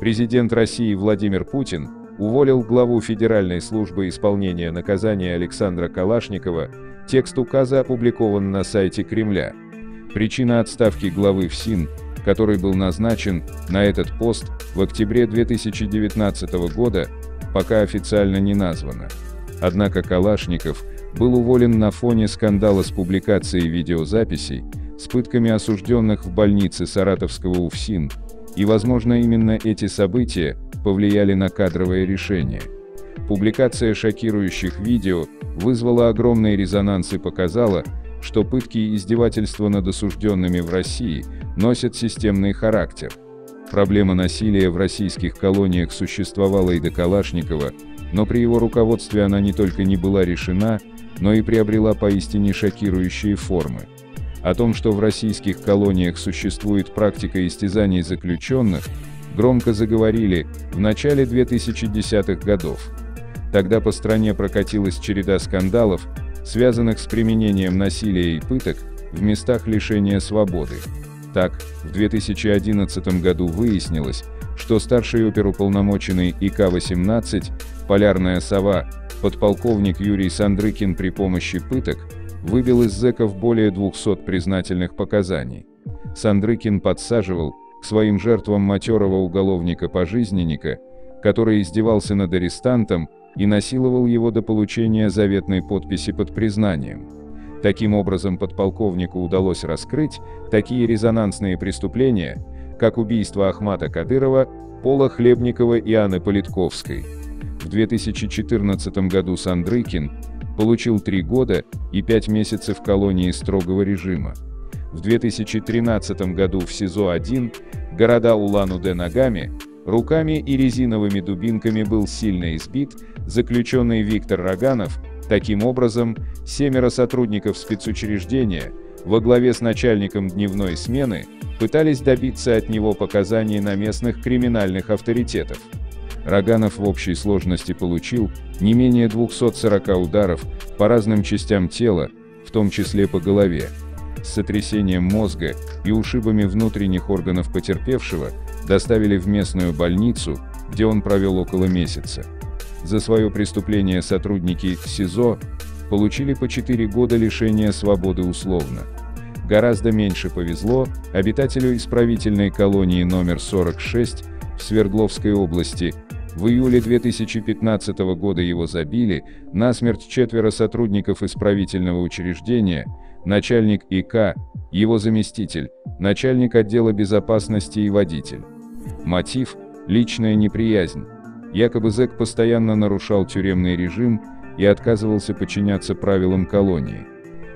Президент России Владимир Путин уволил главу Федеральной службы исполнения наказания Александра Калашникова. Текст указа опубликован на сайте Кремля. Причина отставки главы ФСИН, который был назначен на этот пост в октябре 2019 года, пока официально не названа. Однако Калашников был уволен на фоне скандала с публикацией видеозаписей с пытками осужденных в больнице Саратовского УФСИН, и, возможно, именно эти события повлияли на кадровое решение. Публикация шокирующих видео вызвала огромный резонанс и показала, что пытки и издевательства над осужденными в России носят системный характер. Проблема насилия в российских колониях существовала и до Калашникова, но при его руководстве она не только не была решена, но и приобрела поистине шокирующие формы. О том, что в российских колониях существует практика истязаний заключенных, громко заговорили в начале 2010-х годов. Тогда по стране прокатилась череда скандалов, связанных с применением насилия и пыток в местах лишения свободы. Так, в 2011 году выяснилось, что старший оперуполномоченный ИК-18 «Полярная сова» подполковник Юрий Сандрыкин при помощи пыток выбил из зэков более 200 признательных показаний. Сандрыкин подсаживал к своим жертвам матерого уголовника-пожизненника, который издевался над арестантом и насиловал его до получения заветной подписи под признанием. Таким образом, подполковнику удалось раскрыть такие резонансные преступления, как убийство Ахмата Кадырова, Пола Хлебникова и Анны Политковской. В 2014 году Сандрыкин получил 3 года и 5 месяцев в колонии строгого режима. В 2013 году в СИЗО-1 города Улан-Удэ ногами, руками и резиновыми дубинками был сильно избит заключенный Виктор Роганов. Таким образом, 7 сотрудников спецучреждения во главе с начальником дневной смены пытались добиться от него показаний на местных криминальных авторитетов. Роганов в общей сложности получил не менее 240 ударов по разным частям тела, в том числе по голове. С сотрясением мозга и ушибами внутренних органов потерпевшего доставили в местную больницу, где он провел около месяца. За свое преступление сотрудники СИЗО получили по 4 года лишения свободы условно. Гораздо меньше повезло обитателю исправительной колонии номер 46 в Свердловской области. В июле 2015 года его забили насмерть 4 сотрудников исправительного учреждения, начальник ИК, его заместитель, начальник отдела безопасности и водитель. Мотив – личная неприязнь. Якобы зэк постоянно нарушал тюремный режим и отказывался подчиняться правилам колонии.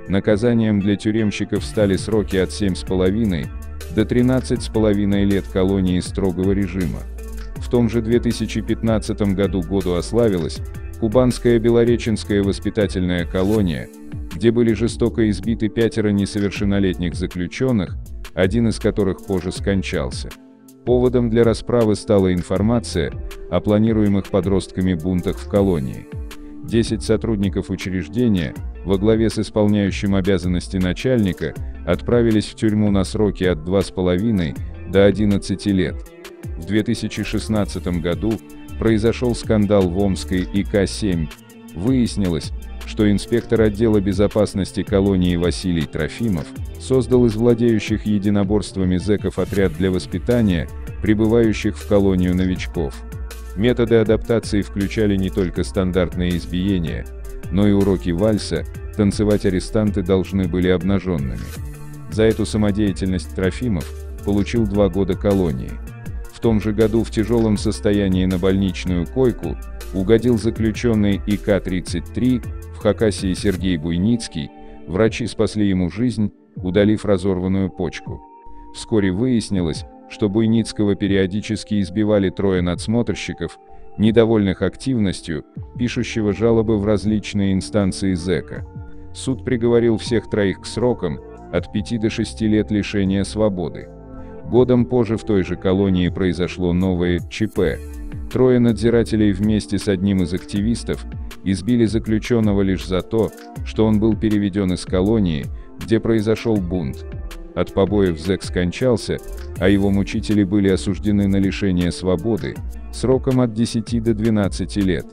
Наказанием для тюремщиков стали сроки от 7,5 до 13,5 лет колонии строгого режима. В том же 2015 году ославилась Кубанская Белореченская воспитательная колония, где были жестоко избиты 5 несовершеннолетних заключенных, один из которых позже скончался. Поводом для расправы стала информация о планируемых подростками бунтах в колонии. 10 сотрудников учреждения, во главе с исполняющим обязанности начальника, отправились в тюрьму на сроки от 2,5 до 11 лет. В 2016 году произошел скандал в Омской ИК-7. Выяснилось, что инспектор отдела безопасности колонии Василий Трофимов создал из владеющих единоборствами зэков отряд для воспитания прибывающих в колонию новичков. Методы адаптации включали не только стандартные избиения, но и уроки вальса, танцевать арестанты должны были обнаженными. За эту самодеятельность Трофимов получил 2 года колонии. В том же году в тяжелом состоянии на больничную койку угодил заключенный ИК-33 в Хакасии Сергей Буйницкий. Врачи спасли ему жизнь, удалив разорванную почку. Вскоре выяснилось, что Буйницкого периодически избивали 3 надсмотрщиков, недовольных активностью, пишущего жалобы в различные инстанции зэка. Суд приговорил всех 3 к срокам от 5 до 6 лет лишения свободы. Годом позже в той же колонии произошло новое ЧП. 3 надзирателей вместе с одним из активистов избили заключенного лишь за то, что он был переведен из колонии, где произошел бунт. От побоев зэк скончался, а его мучители были осуждены на лишение свободы сроком от 10 до 12 лет.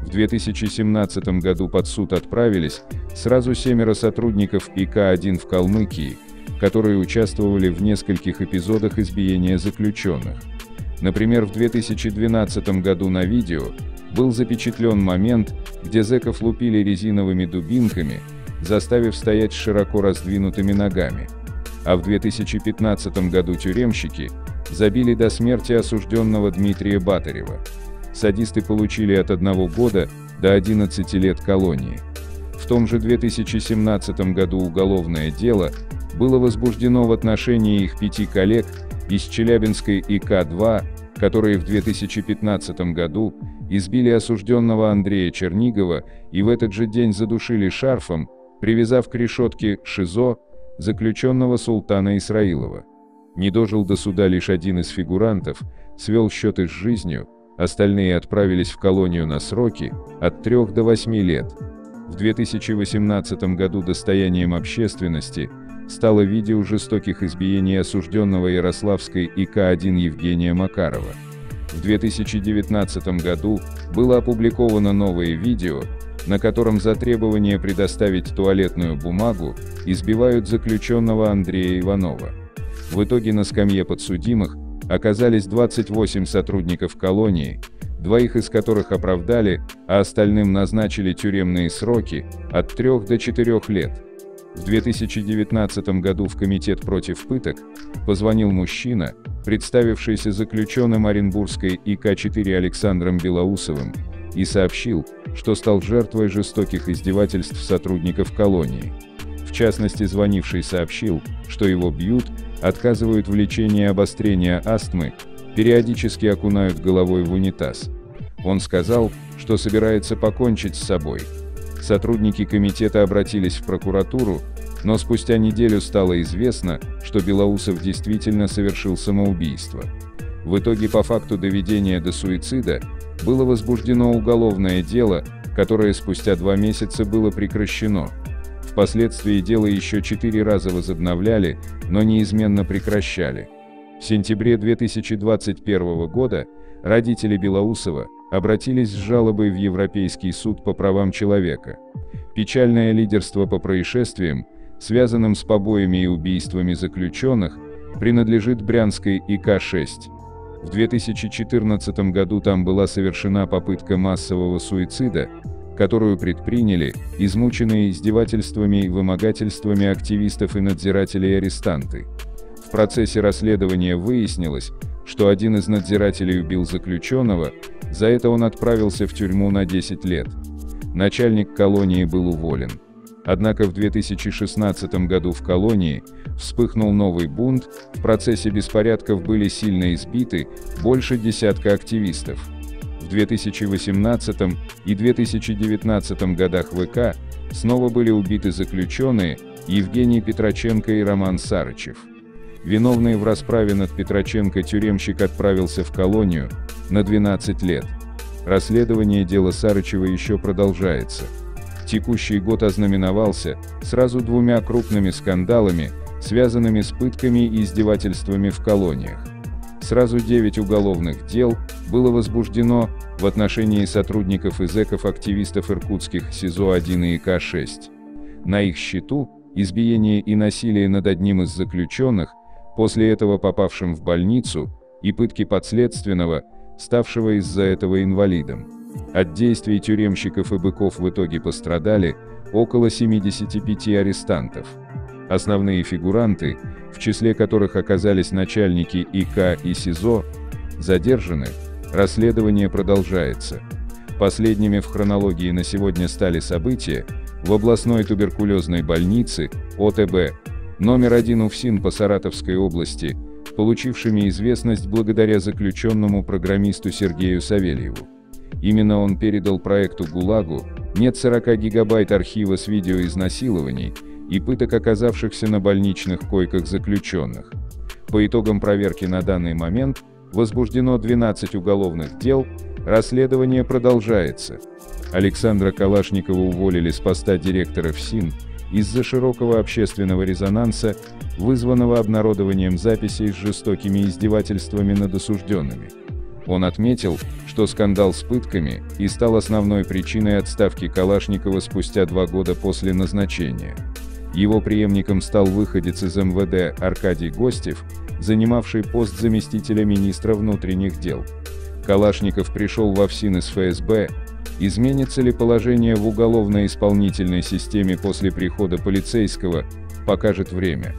В 2017 году под суд отправились сразу 7 сотрудников ИК-1 в Калмыкии, которые участвовали в нескольких эпизодах избиения заключенных. Например, в 2012 году на видео был запечатлен момент, где зэков лупили резиновыми дубинками, заставив стоять с широко раздвинутыми ногами. А в 2015 году тюремщики забили до смерти осужденного Дмитрия Батарева. Садисты получили от 1 года до 11 лет колонии. В том же 2017 году уголовное дело было возбуждено в отношении их 5 коллег из Челябинской ИК-2, которые в 2015 году избили осужденного Андрея Чернигова и в этот же день задушили шарфом, привязав к решетке ШИЗО заключенного Султана Исраилова. Не дожил до суда лишь один из фигурантов, свел счеты с жизнью, остальные отправились в колонию на сроки от 3 до 8 лет. В 2018 году достоянием общественности стало видео жестоких избиений осужденного Ярославской ИК-1 Евгения Макарова. В 2019 году было опубликовано новое видео, на котором за требование предоставить туалетную бумагу избивают заключенного Андрея Иванова. В итоге на скамье подсудимых оказались 28 сотрудников колонии, 2 из которых оправдали, а остальным назначили тюремные сроки от 3 до 4 лет. В 2019 году в Комитет против пыток позвонил мужчина, представившийся заключенным Оренбургской ИК-4 Александром Белоусовым, и сообщил, что стал жертвой жестоких издевательств сотрудников колонии. В частности, звонивший сообщил, что его бьют, отказывают в лечении обострения астмы, периодически окунают головой в унитаз. Он сказал, что собирается покончить с собой. Сотрудники комитета обратились в прокуратуру, но спустя неделю стало известно, что Белоусов действительно совершил самоубийство. В итоге по факту доведения до суицида было возбуждено уголовное дело, которое спустя 2 месяца было прекращено. Впоследствии дело еще 4 раза возобновляли, но неизменно прекращали. В сентябре 2021 года родители Белоусова обратились с жалобой в Европейский суд по правам человека. Печальное лидерство по происшествиям, связанным с побоями и убийствами заключенных, принадлежит Брянской ИК-6. В 2014 году там была совершена попытка массового суицида, которую предприняли измученные издевательствами и вымогательствами активистов и надзирателей арестанты. В процессе расследования выяснилось, что один из надзирателей убил заключенного, за это он отправился в тюрьму на 10 лет. Начальник колонии был уволен. Однако в 2016 году в колонии вспыхнул новый бунт, в процессе беспорядков были сильно избиты больше десятка активистов. В 2018 и 2019 годах ВК снова были убиты заключенные Евгений Петроченко и Роман Сарычев. Виновный в расправе над Петроченко тюремщик отправился в колонию на 12 лет. Расследование дела Сарычева еще продолжается. Текущий год ознаменовался сразу 2 крупными скандалами, связанными с пытками и издевательствами в колониях. Сразу 9 уголовных дел было возбуждено в отношении сотрудников и зэков-активистов иркутских СИЗО-1 и ИК-6. На их счету избиение и насилие над одним из заключенных, после этого попавшим в больницу, и пытки подследственного, ставшего из-за этого инвалидом. От действий тюремщиков и быков в итоге пострадали около 75 арестантов. Основные фигуранты, в числе которых оказались начальники ИК и СИЗО, задержаны, расследование продолжается. Последними в хронологии на сегодня стали события в областной туберкулезной больнице ОТБ номер 1 УФСИН по Саратовской области, получившими известность благодаря заключенному программисту Сергею Савельеву. Именно он передал проекту ГУЛАГу нет 40 гигабайт архива с видеоизнасилований и пыток оказавшихся на больничных койках заключенных. По итогам проверки на данный момент возбуждено 12 уголовных дел, расследование продолжается. Александра Калашникова уволили с поста директора ФСИН, из-за широкого общественного резонанса, вызванного обнародованием записей с жестокими издевательствами над осужденными. Он отметил, что скандал с пытками и стал основной причиной отставки Калашникова спустя 2 года после назначения. Его преемником стал выходец из МВД Аркадий Гостев, занимавший пост заместителя министра внутренних дел. Калашников пришел в ФСИН из ФСБ. Изменится ли положение в уголовно-исполнительной системе после прихода полицейского, покажет время.